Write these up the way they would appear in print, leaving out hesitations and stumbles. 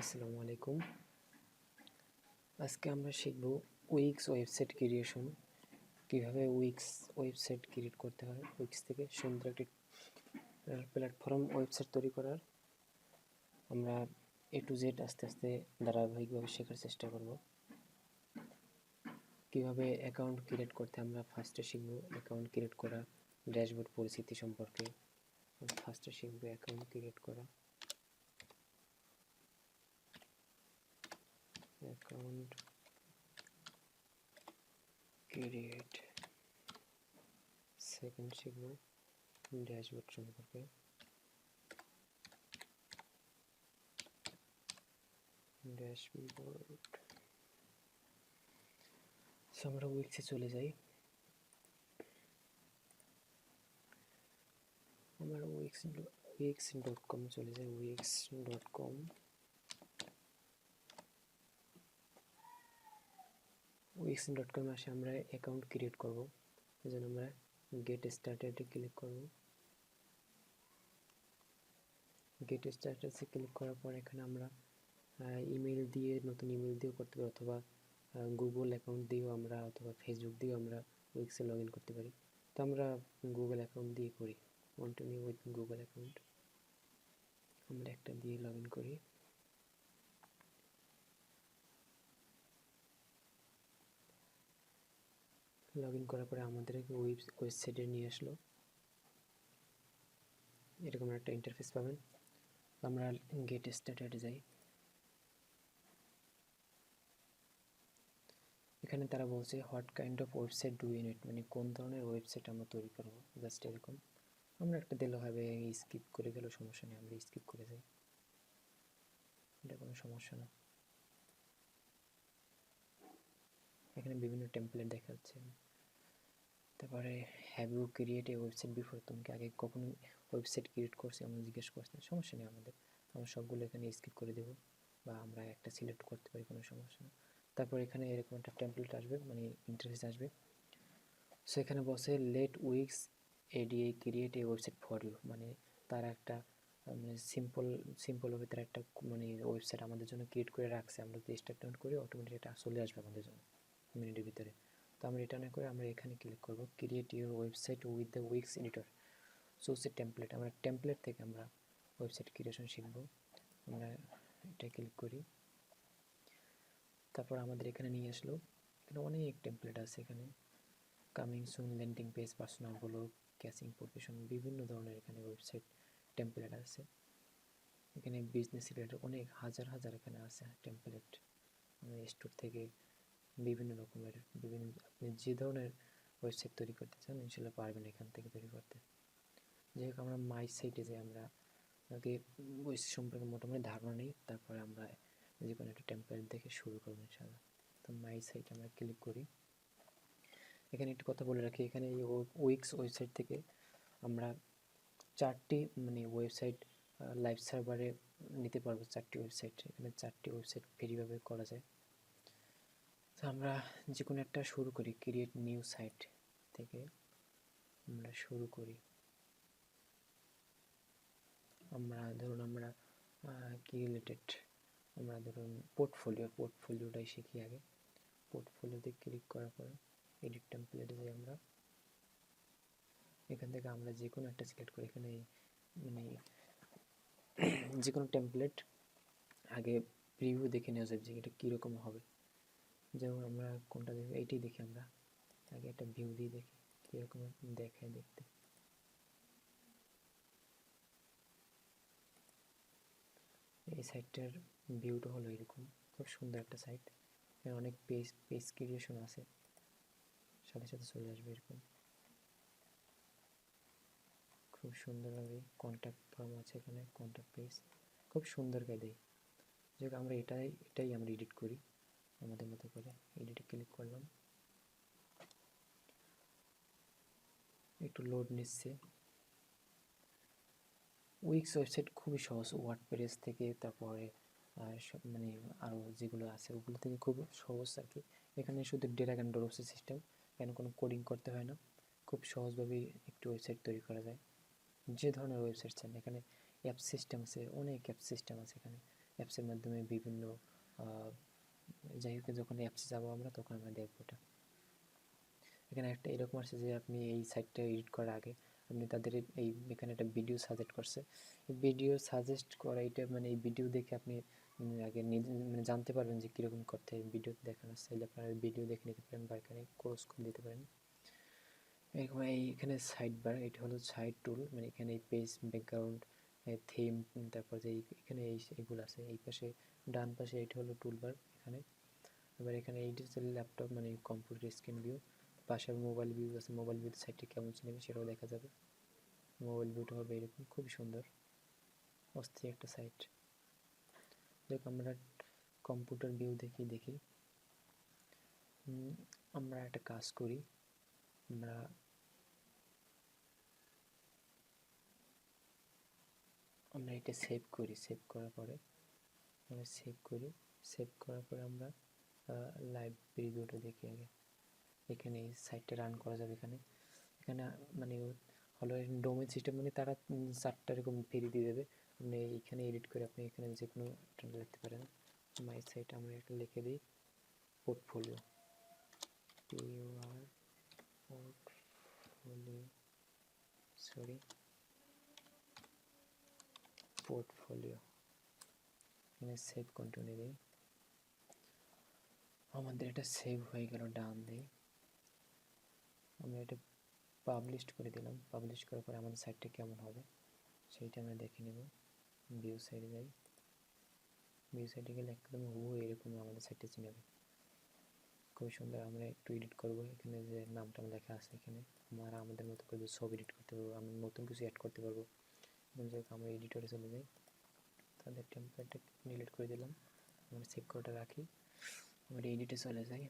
আসসালামু আলাইকুম। আজকে আমরা শিখব উইক্স ওয়েবসাইট ক্রিয়েশন, কিভাবে উইক্স ওয়েবসাইট ক্রিয়েট করতে হয়, উইক্স থেকে সুন্দর একটি প্ল্যাটফর্ম ওয়েবসাইট তৈরি করার। আমরা A to Z আস্তে আস্তে ধারাবাহিকভাবে শেখার চেষ্টা করব। কিভাবে অ্যাকাউন্ট ক্রিয়েট করতে আমরা ফার্স্টে শিখব অ্যাকাউন্ট ক্রিয়েট করা, ড্যাশবোর্ড পরিস্থিতি সম্পর্কে ফার্স্টে শিখব অ্যাকাউন্ট ক্রিয়েট করা। অ্যাকাউন্ট ক্রিয়েট, সেকেন্ড শিখব ড্যাশবোর্ড সম্পর্কে। ড্যাশবোর্ড, আমরা উইক্সে চলে যাই। আমরা wix.com চলে যাই। wix.com আসে আমরা অ্যাকাউন্ট ক্রিয়েট করব। এজন্য আমরা গেট স্টার্টেডে ক্লিক করব। গেট স্টার্টেডে ক্লিক করার পর এখানে আমরা ইমেল দিয়ে, নতুন ইমেল দিয়েও করতে পারি, অথবা গুগল অ্যাকাউন্ট দিয়েও আমরা, অথবা ফেসবুক দিয়েও আমরা উইক্সে লগ ইন করতে পারি। তো আমরা গুগল অ্যাকাউন্ট দিয়ে করি। কন্টিনিউ উইথ গুগল অ্যাকাউন্ট, আমরা একটা দিয়ে লগ ইন করি। লগ ইন করার পরে আমাদেরকে ওয়েবসাইটে নিয়ে আসলো। এরকম একটা ইন্টারফেস পাবেন। আমরা গেট স্টার্টেডে যাই। এখানে তারা বলছে what kind of website do you need, মানে কোন ধরনের ওয়েবসাইট আমরা তৈরি করব। জাস্ট এরকম আমরা একটা দিলে হবে, স্কিপ করে গেলেও সমস্যা নেই, আমরা স্কিপ করে যাই, এটা কোনো সমস্যা না। এখানে বিভিন্ন টেমপ্লেট দেখা যাচ্ছে। তারপরে have you create a website before, তুমি কি আগে কখনো ওয়েবসাইট ক্রিয়েট করছি এমন জিজ্ঞেস করছে। সমস্যা নেই, আমরা সবগুলো এখানে স্কিপ করে দেবো, বা আমরা একটা সিলেক্ট করতে পারি, কোনো সমস্যা না। তারপর এখানে এরকম একটা টেমপ্লেট আসবে, মানে ইন্টারফেস আসবে। সো এখানে বসে let Wix ADI create a website for you, মানে তারা একটা মানে সিম্পলভাবে তারা একটা মানে ওয়েবসাইট আমাদের জন্য ক্রিয়েট করে রাখছে। আমরা যদি স্টার্ট করি অটোমেটিক এটা চলে আসবে আমাদের জন্য মিনিটের ভিতরে। তো আমরা এটা না করে আমরা এখানে ক্লিক করব, create your website with the weeks editor, choose a template. আমরা টেমপ্লেট থেকে আমরা ওয়েবসাইট ক্রিয়েশন শিখব। আমরা এটা ক্লিক করি। তারপর আমাদের এখানে নিয়ে আসলো। এখানে অনেক টেমপ্লেট আছে, এখানে coming soon, landing page, personal blog, catching, profession, বিভিন্ন ধরনের এখানে ওয়েবসাইট টেমপ্লেট আছে। এখানে বিজনেস রিলেটেড অনেক হাজার এখানে আছে টেমপ্লেট। স্টোর থেকে বিভিন্ন রকমের, আপনি যে ধরনের ওয়েবসাইট তৈরি করতে চান ইনশাল্লাহ পারবেন এখান থেকে তৈরি করতে। যাই হোক, আমরা মাই সাইটে যাই। আমরা আগে ওই সম্পর্কে মোটামুটি ধারণা নেই, তারপরে আমরা যে কোনো একটা টেমপ্লেট দেখে শুরু করবো ইনশাল্লাহ। তো মাই সাইট আমরা ক্লিক করি। এখানে একটু কথা বলে রাখি, এখানে এই উইক্স ওয়েবসাইট থেকে আমরা 4টি মানে ওয়েবসাইট লাইভ সার্ভারে নিতে পারবো। 4টি ওয়েবসাইট, এখানে 4টি ওয়েবসাইট ফ্রিভাবে করা যায়। তো আমরা যে কোনো একটা শুরু করি, ক্রিয়েট নিউ সাইট থেকে আমরা শুরু করি। আমরা ধরুন আমরা কি রিলেটেড, আমরা ধরুন পোর্টফোলিওটাই শিখি আগে। পোর্টফোলিওতে ক্লিক করার পরে এডিট টেমপ্লেটে যাই আমরা। এখান থেকে আমরা যে কোনো একটা সিলেক্ট করি। এখানে মানে যে কোনো টেমপ্লেট আগে প্রিভিউ দেখে নেওয়া যাবে যে এটা কীরকম হবে। যেমন আমরা কোনটা দেখি, এইটাই দেখি। আমরা আগে একটা ভিউ দিয়ে দেখি কীরকম দেখায় দেখতে। এই সাইটটার ভিউটা হলো এরকম, খুব সুন্দর একটা সাইট। এখানে অনেক পেজ ক্রিয়েশন আছে, সাথে সাথে চলে আসবে এরকম খুব সুন্দরভাবে। কন্ট্যাক্ট ফর্ম আছে এখানে, কন্ট্যাক্ট পেজ খুব সুন্দর করে দেয়। যাই হোক, আমরা এটাই আমরা এডিট করি আমাদের মতো করে। এডিটে ক্লিক করলাম, একটু লোড নিচ্ছে। উইক্স ওয়েবসাইট খুবই সহজ, ওয়ার্ডপ্রেস থেকে তারপরে মানে আরও যেগুলো আছে ওগুলো থেকে খুব সহজ আর কি। এখানে শুধু ড্র্যাগ অ্যান্ড ড্রপ সিস্টেম, এখানে কোনো কোডিং করতে হয় না। খুব সহজভাবেই একটি ওয়েবসাইট তৈরি করা যায়। যে ধরনের ওয়েবসাইট চান, এখানে অ্যাপ সিস্টেম আছে, অনেক অ্যাপ সিস্টেম আছে এখানে। অ্যাপসের মাধ্যমে বিভিন্ন যাই হোক যখন অ্যাপসে যাবো আমরা তখন আমরা দেখবো এটা। এখানে একটা এরকম আসছে যে আপনি এই সাইটটা এডিট করার আগে আপনি তাদের এই এখানে একটা ভিডিও সাজেস্ট করছে, ভিডিও সাজেস্ট করা এটা মানে এই ভিডিও দেখে আপনি আগে মানে জানতে পারবেন যে কীরকম করতে হয়। ভিডিও দেখানো চাইলে আপনারা ভিডিও দেখে নিতে পারেন বা এখানে ক্রস করে দিতে পারেন। এরকম এইখানে সাইড বার, এটা হলো সাইড টুল, মানে এখানে এই পেজ, ব্যাকগ্রাউন্ড, থিম, তারপর যে এখানে এইগুলো আছে এই পাশে ডান পাশে, এটা হলো টুল বার এখানে। এবার এখানে এইটা হচ্ছে ল্যাপটপ মানে কম্পিউটার স্ক্রিন ভিউ, পাশে মোবাইল ভিউ আছে, মোবাইল ভিউতে সাইটটি কেমন নেবে সেটাও দেখা যাবে। মোবাইল ভিউটা হবে এরকম, খুবই সুন্দর অস্থির একটা সাইট। দেখ আমরা কম্পিউটার ভিউ দেখি আমরা একটা কাজ করি, আমরা এটা সেভ করি, সেভ করার পরে আমরা লাইভ প্রিভিউটা দেখি আগে। এখানে এই সাইটটা রান করা যাবে এখানে মানে হলো ডোমেন সিস্টেম, মানে তারা 4টা এরকম ফ্রি দিয়ে দেবে, আপনি এইখানে এডিট করে আপনি এখানে যে কোনো একটা লিখতে পারেন। মাই সাইট আমরা একটা লিখে দিই পোর্টফোলিও, পোর্টফোলিও এখানে সেভ কন্টিনিউ দিই। আমাদের এটা সেভ হয়ে গেল, ডান দিই, আমরা এটা পাবলিশ করে দিলাম। পাবলিশ করার পরে আমাদের সাইটটা কেমন হবে সেইটা আমরা দেখে নেব। ভিউ সাইডে যাই, ভিউ সাইডে গেলে একদম এরকম আমাদের সাইটটা চিনাবে, খুবই সুন্দর। আমরা একটু এডিট করব, এখানে যে নামটা লেখা আছে এখানে আমরা আমাদের মতো করে সব এডিট করতে পারবো, আমরা নতুন কিছু অ্যাড করতে পারবো। যেহেতু আমরা এডিটরে চলে যাই, তাদের টেমপ্লেটটা ডিলিট করে দিলাম, আমরা সেভ করে রাখি। আমরা এডিটে চলে যাই,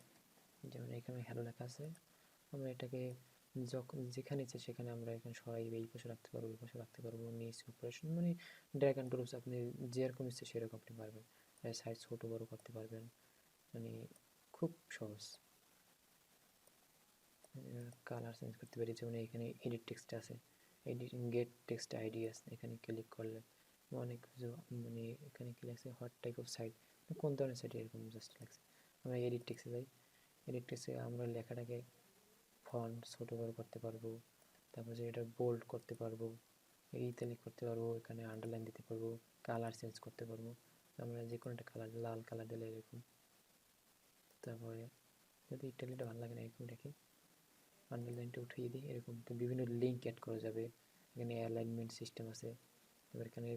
যেমন এখানে হ্যালো লেখা আছে, আমরা এটাকে যখন যেখানে ইচ্ছে সেখানে আমরা এখানে সরাই এই পাশে রাখতে পারবো, এই পাশে রাখতে পারবো, নিচ অপারেশন মানে ড্র্যাগ অ্যান্ড ড্রপস, আপনি যেরকম ইচ্ছে সেরকম আপনি পারবেন, সাইজ ছোটো বড়ো করতে পারবেন, মানে খুব সহজ। কালার চেঞ্জ করতে পারি, যেমন এখানে এডিট টেক্সট আছে, এডিটিং গেট টেক্সট আইডি আছে, এখানে ক্লিক করলে অনেক কিছু, মানে এখানে কি লাগছে হোয়াট টাইপ অফ সাইট, কোন ধরনের সাইট এরকম জাস্ট লাগছে। আমরা এডিট টেক্সটে যাই, এডিট টেক্সটে আমরা লেখাটাকে ফন্ট ছোটো বড়ো করতে পারবো, তারপর যে এটা বোল্ড করতে পারবো, ইটালিক করতে পারবো, এখানে আন্ডারলাইন দিতে পারবো, কালার চেঞ্জ করতে পারবো, আমরা যে কোনো একটা কালার, লাল কালার দিলে এরকম। তারপরে যদি ইটালিটা ভালো লাগে না এরকম রেখে আন্ডারলাইনটা উঠিয়ে দিই এরকম। তো বিভিন্ন লিঙ্ক অ্যাড করা যাবে, এখানে অ্যালাইনমেন্ট সিস্টেম আছে, এবার এখানে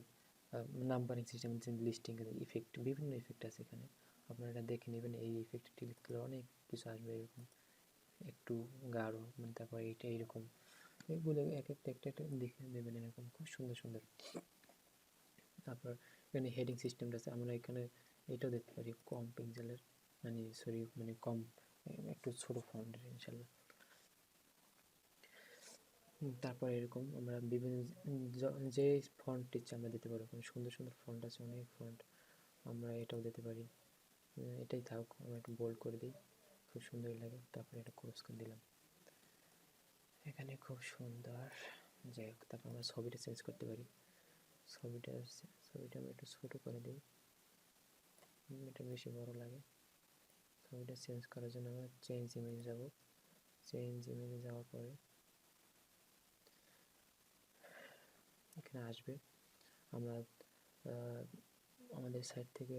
নাম্বারিং সিস্টেম, লিস্টিং, ইফেক্ট, বিভিন্ন ইফেক্ট আছে এখানে, আপনারা এটা দেখে নেবেন। এই ইফেক্ট ক্লিক করলে অনেক কিছু আসবে এরকম, একটু গাঢ়, মানে তারপর এইটা এইরকম, এগুলো এক একটা দেখে নেবেন এরকম, খুব সুন্দর সুন্দর। তারপর এখানে হেডিং সিস্টেমটা আছে, আমরা এখানে এটাও দেখতে পারি কম পিক্সেলের, মানে কম একটু ছোটো ফন্টের ইনশাল্লাহ। তারপর এরকম আমরা বিভিন্ন যে ফন্ট ইচ্ছে আমরা দিতে পারবো, সুন্দর সুন্দর ফন্ট আছে, অনেক ফন্ট, আমরা এটাও দিতে পারি। এটাই থাক, আমরা একটু বোল্ড করে দিই, খুব সুন্দর লাগে। তারপরে এটা ক্রস করে দিলাম, এখানে খুব সুন্দর। যাই হোক, তারপর আমরা ছবিটা চেঞ্জ করতে পারি, ছবিটা আমরা একটু ছোটো করে দিই, এটা বেশি বড় লাগে। ছবিটা চেঞ্জ করার জন্য আমরা চেঞ্জ ইমেজ যাব, চেঞ্জ ইমেজে যাওয়ার পরে এখানে আসবে, আমরা আমাদের সাইট থেকে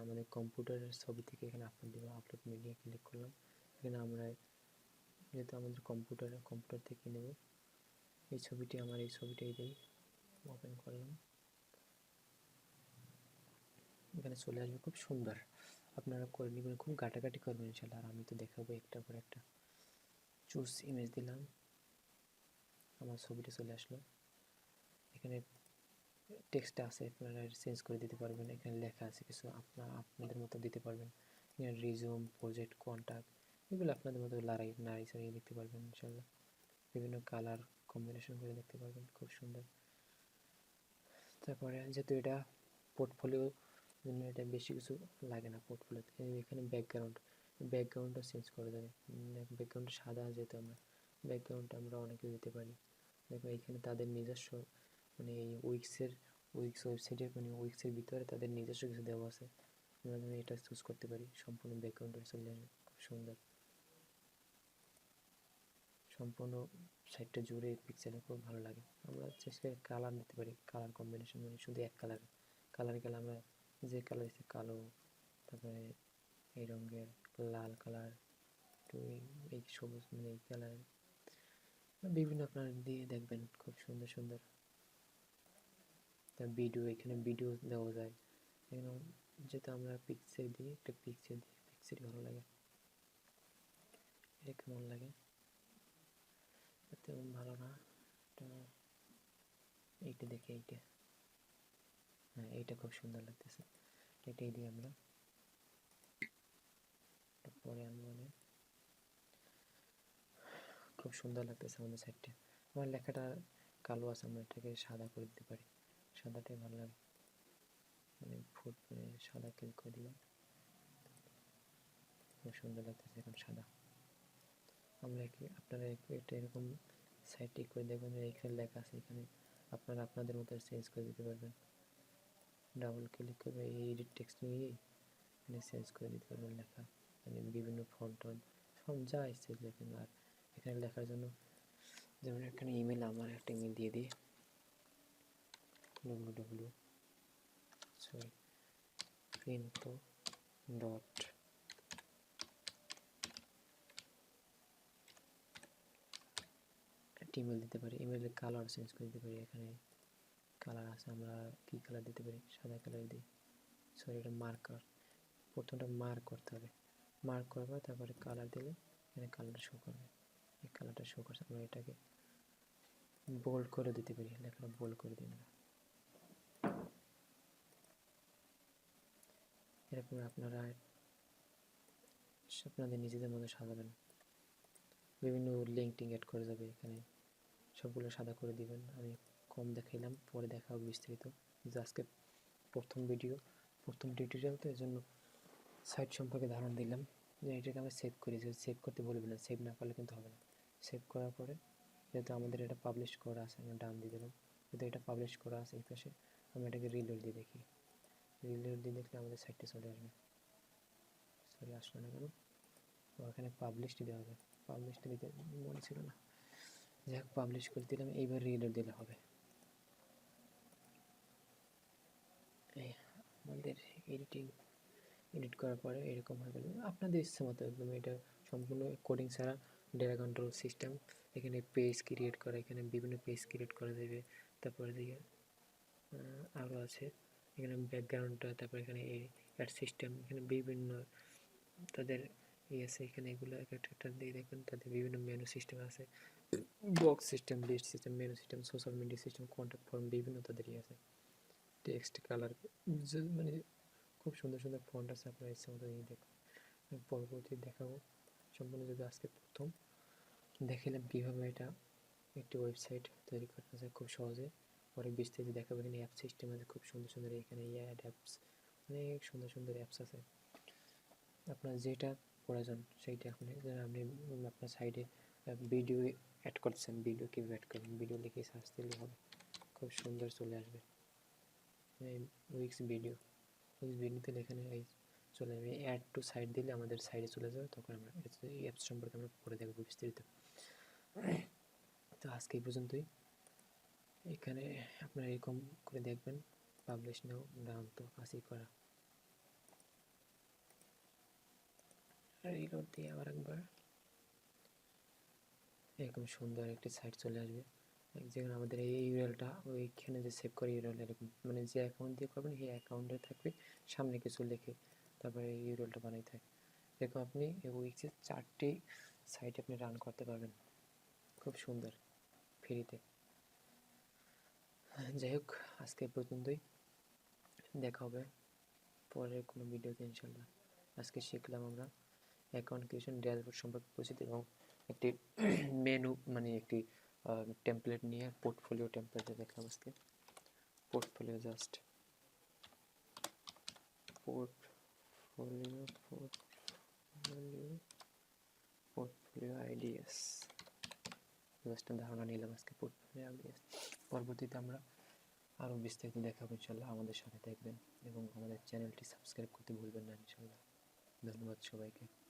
আমাদের কম্পিউটারের ছবি থেকে এখানে আপলোড দেবো, আপলোড মিডিয়া ক্লিক করলাম, এখানে আমরা যেহেতু আমাদের কম্পিউটার থেকে নেব এই ছবিটি, আমার এই ছবিটাই দিই, ওপেন করলাম, এখানে চলে আসবে, খুব সুন্দর। আপনারা করে নেবেন, খুব ঘাটাঘাটি করবেন ইনশাল্লাহ, আর আমি তো দেখাবো একটা পর একটা। চুজ ইমেজ দিলাম, আমার ছবিটা চলে আসলো, এখানে টেক্সট আছে, আপনারা চেঞ্জ করে দিতে পারবেন, এখানে লেখা আছে কিছু, আপনাদের মতো দিতে পারবেন, এখানে রিজুম, প্রজেক্ট, কন্ট্যাক্ট, এগুলো আপনাদের মতো নাড়ি চাড়িয়ে দেখতে পারবেন ইনশাল্লাহ, বিভিন্ন কালার কম্বিনেশন করে দেখতে পারবেন, খুব সুন্দর। তারপরে যেহেতু এটা পোর্টফোলিও জন্য এটা বেশি কিছু লাগে না পোর্টফোলিওতে, এখানে ব্যাকগ্রাউন্ডটা চেঞ্জ করে দেবে, ব্যাকগ্রাউন্ডটা সাদা, যেহেতু আমরা ব্যাকগ্রাউন্ডটা আমরা অনেকে দিতে পারি। দেখো এখানে তাদের নিজস্ব, মানে এই উইক্সের উইক্স ওয়েবসাইটের মানে উইক্সের ভিতরে তাদের নিজস্ব কিছু দেওয়া আছে, আমরা যেন এটা চুজ করতে পারি। সম্পূর্ণ ব্যাকগ্রাউন্ডে চলে আসবে, খুব সুন্দর। সম্পূর্ণ সাইডটা জুড়ে পিক্সেলে খুব ভালো লাগে। আমরা চেষ্টা করে কালার দিতে পারি, কালার কম্বিনেশন মানে শুধু এক কালার গেলে আমরা যে কালার দিচ্ছি কালো, তারপরে এই রঙের লাল কালার, একটু এই সবুজ মানে এই কালার, বিভিন্ন আপনারা দিয়ে দেখবেন খুব সুন্দর সুন্দর। তার ভিডিও, এখানে ভিডিও দেওয়া যায়। এখানে যেটা আমরা পিকচার দিই, একটা পিকচার দিই, পিকচারই ভালো লাগে। এটা কেমন লাগে? তেমন ভালো না, এইটা দেখে এইটা, হ্যাঁ এইটা খুব সুন্দর লাগতেছে, এটাই দিই আমরা। পরে আমরা খুব সুন্দর লাগতেছে আমাদের সাইডটা। আমার লেখাটা কালো আছে, আমরা এটাকে সাদা করে দিতে পারি, সাদাটাই ভালো লাগে, মানে ফুট মানে সাদা ক্লিক করে দিলাম, খুব সুন্দর লাগতেছে এখন সাদা। আমরা আপনারা একটা এরকম সাইট ঠিক করে দেখবেন যে এখানে লেখা আছে, এখানে আপনারা আপনাদের মতো চেঞ্জ করে দিতে পারবেন। ডাবল ক্লিক করবে, এই এডিট টেক্সট নিয়ে এখানে চেঞ্জ করে দিতে পারবেন লেখা, মানে বিভিন্ন ফন্ট সব যা ইচ্ছে লেখেন। আর এখানে লেখার জন্য যেমন এখানে ইমেল, আমার একটা ইমেল দিয়ে দিই, info dot একটা ইমেল দিতে পারি, ইমেলের কালার চেঞ্জ করে দিতে পারি। এখানে কালার আছে, আমরা কি কালার দিতে পারি, সাদা কালার দিই। সরি, এটা মার্কার, প্রথমটা মার্ক করতে হবে, মার্ক করার পর তারপরে কালার দিলে এখানে কালারটা শো করবে, এই কালারটা শো করছে। আমরা এটাকে বোল্ড করে দিতে পারি, লেখাটা বোল্ড করে দিই আমরা। এরপর আপনারা আপনাদের নিজেদের মধ্যে সাজাবেন, বিভিন্ন লিঙ্ক টিঙ্ক অ্যাড করে যাবে, এখানে সবগুলো সাদা করে দিবেন। আমি কম দেখাইলাম, পরে দেখাবো বিস্তারিত। যে আজকে প্রথম টিউটোরিয়াল, তো এই জন্য সাইট সম্পর্কে ধারণা দিলাম। যে এটাকে আমি সেভ করি, সেভ করতে বলবেন না, সেভ না করলে কিন্তু হবে না। সেভ করার পরে যেহেতু আমাদের এটা পাবলিশ করা আছে, আমরা ডান দিয়ে দিলাম, যেহেতু এটা পাবলিশ করা আছে এই পাশে, আমি এটাকে রিলোড দিয়ে দেখি, রিলোড দিয়ে দেখলে আমাদের সাইটটা চলে আসবে। সরি, আসলো না কেন? তো এখানে পাবলিশটি দেওয়া হবে, পাবলিশটি দিতে মনে ছিল না, যাই হোক পাবলিশ করে দিলাম। এইবার রিলোড দিলে হবে। আমাদের এডিট করার পরে এরকম হয়ে গেল, আপনাদের ইচ্ছে মতো একদম। এটা সম্পূর্ণ কোডিং ছাড়া ডেটা কন্ট্রোল সিস্টেম। এখানে পেজ ক্রিয়েট করা, এখানে বিভিন্ন পেজ ক্রিয়েট করা যাবে। তারপরে দিকে আরও আছে, এখানে ব্যাকগ্রাউন্ডটা, তারপরে এখানে অ্যাড সিস্টেম, এখানে বিভিন্ন তাদের আছে, এখানে এগুলো একটা দিয়ে দেখবেন তাদের বিভিন্ন মেনু সিস্টেম আছে, box system, list system, menu system, social media system, contact form, বিভিন্ন তাদেরই আছে। টেক্সট কালার, মানে খুব সুন্দর সুন্দর ফন্ট আছে, আপনার ইচ্ছে মতো দেখুন। পরবর্তী দেখাবো সম্পূর্ণ। যদি আজকে প্রথম দেখালাম কীভাবে এটা একটি ওয়েবসাইট তৈরি করা যায় খুব সহজে, পরে বিস্তারিত দেখাবো। এখানে অ্যাপ সিস্টেম আছে খুব সুন্দর সুন্দর, এখানে অ্যাড অ্যাপস, অনেক সুন্দর সুন্দর অ্যাপস আছে। আপনার যেটা প্রয়োজন সেইটা আপনি আপনার সাইডে ভিডিও অ্যাড করছেন, ভিডিও কীভাবে অ্যাড করবেন, ভিডিও লিখে সার্চ দিলে হবে, খুব সুন্দর চলে আসবে। উইক্স ভিডিওতে এখানে এই চলে যাবে, অ্যাড টু সাইট দিলে আমাদের সাইডে চলে যাবে, তখন আমরা এই অ্যাপস সম্পর্কে আমরা পরে দেখবো বিস্তারিত। তো আজকে এই পর্যন্তই। এখানে আপনারা এরকম করে দেখবেন, পাবলিশ নাও, ডাউন তো আসি করা, রিলোড দিয়ে আবার একবার, এরকম সুন্দর একটি সাইট চলে আসবে। যেখানে আমাদের এই ইউআরএলটা ওইখানে যে সেভ করে ইউআরএল, এরকম মানে যে অ্যাকাউন্ট দিয়ে করবেন সেই অ্যাকাউন্টে থাকবে, সামনে কিছু লিখে তারপরে এই ইউআরএলটা বানাই থাকে। দেখো আপনি উইক্সে 4টি সাইট আপনি রান করতে পারবেন খুব সুন্দর ফ্রিতে। যাই হোক, আজকে পর্যন্তই, দেখা হবে পরের কোনো ভিডিওতে ইনশাল্লাহ। আজকে শিখলাম আমরা অ্যাকাউন্ট ক্রিয়েশন ড্যাশবোর্ড সম্পর্কে পরিচিতি এবং একটি মেনু মানে একটি টেমপ্লেট নিয়ে পোর্টফোলিও টেমপ্লেট দেখলাম আজকে। Portfolio just portfolio ideas, just ধারণা নিলাম আজকে পোর্টফোলিও আইডিয়াস। পরবর্তীতে আমরা আরও বিস্তারিত দেখাবো ইনশাল্লাহ। আমাদের সাথে থাকবেন এবং আমাদের চ্যানেলটি সাবস্ক্রাইব করতে ভুলবেন না ইনশাল্লাহ। ধন্যবাদ সবাইকে।